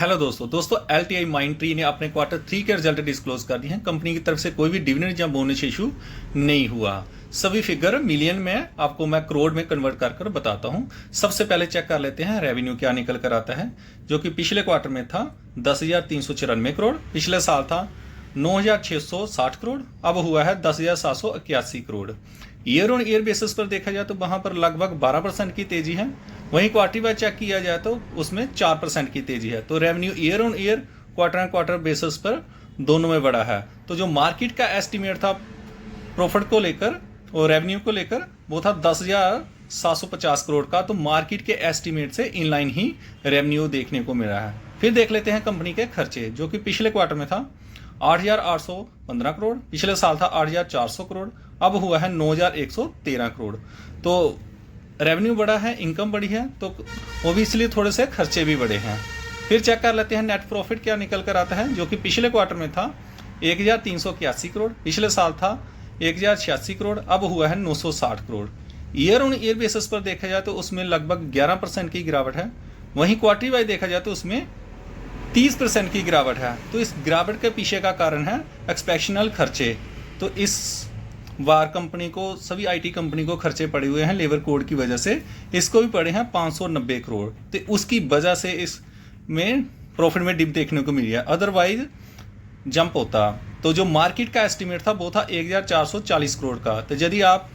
Hello दोस्तों LTI Mindtree ने अपने Q3 के रिजल्ट डिस्क्लोज कर दिए हैं। कंपनी की तरफ से कोई भी डिविडेंड या बोनस इशू नहीं हुआ। सभी फिगर मिलियन में आपको मैं करोड़ में कन्वर्ट कर बताता हूं। सबसे पहले चेक कर लेते हैं रेवेन्यू क्या निकल कर आता है, जो कि पिछले क्वार्टर में था 10,394 करोड़, पिछले साल था 9,660 करोड़, अब हुआ है 10,781 crore. Year on year basis पर देखा जाए तो वहां पर लगभग 12% की तेजी है। वहीं क्वार्टर वाइज चेक किया जाए तो उसमें 4% की तेजी है। तो revenue year on year quarter and quarter basis पर दोनों में बड़ा है। तो जो मार्केट का एस्टिमेट था प्रॉफिट को लेकर और रेवेन्यू को लेकर वो था 10,750 करोड़ का, तो मार्केट के एस्टिमेट से इनलाइन ही रेवेन्यू देखने को मिला है। फिर देख लेते हैं कंपनी के खर्चे, जो कि पिछले क्वार्टर में था 8,815 करोड़, पिछले साल था 8,400 करोड़, अब हुआ है 9,113 करोड़। तो रेवेन्यू बढ़ा है, इनकम बढ़ी है, तो ओबियसली थोड़े से खर्चे भी बढ़े हैं। फिर चेक कर लेते हैं नेट प्रॉफिट क्या निकल कर आता है, जो कि पिछले क्वार्टर में था 1,381 करोड़, पिछले साल था 1,086 करोड़, अब हुआ है 960 crore. Year on year basis पर देखा जाए तो उसमें लगभग 11% की गिरावट है। वहीं क्वार्टरी वाइज देखा जाए तो उसमें 30% की गिरावट है। तो इस गिरावट के पीछे का कारण है एक्सपेक्शनल खर्चे। तो इस बार कंपनी को, सभी आईटी कंपनी को खर्चे पड़े हुए हैं लेबर कोड की वजह से, इसको भी पड़े हैं 590 करोड़। तो उसकी वजह से इसमें प्रॉफिट में डिप देखने को मिली है, अदरवाइज जंप होता। तो जो मार्केट का एस्टिमेट था वो था 1,440 करोड़ का। तो यदि आप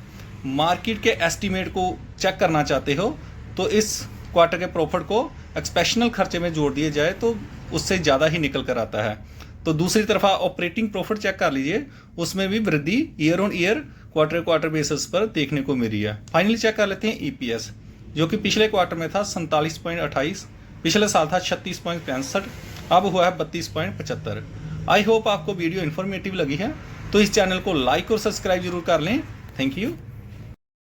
मार्केट के एस्टिमेट को चेक करना चाहते हो तो इस क्वार्टर के प्रॉफिट को एक्सपेक्शनल खर्चे में जोड़ दिए जाए तो उससे ज़्यादा ही निकल कर आता है। तो दूसरी तरफ ऑपरेटिंग प्रॉफिट चेक कर लीजिए, उसमें भी वृद्धि year on year quarter basis पर देखने को मिली है। फाइनली चेक कर लेते हैं ईपीएस, जो कि पिछले क्वार्टर में था 47.28, पिछले साल था 36.65, अब हुआ है 32.75। आई होप आपको वीडियो इन्फॉर्मेटिव लगी है, तो इस चैनल को लाइक और सब्सक्राइब जरूर कर लें। Thank you.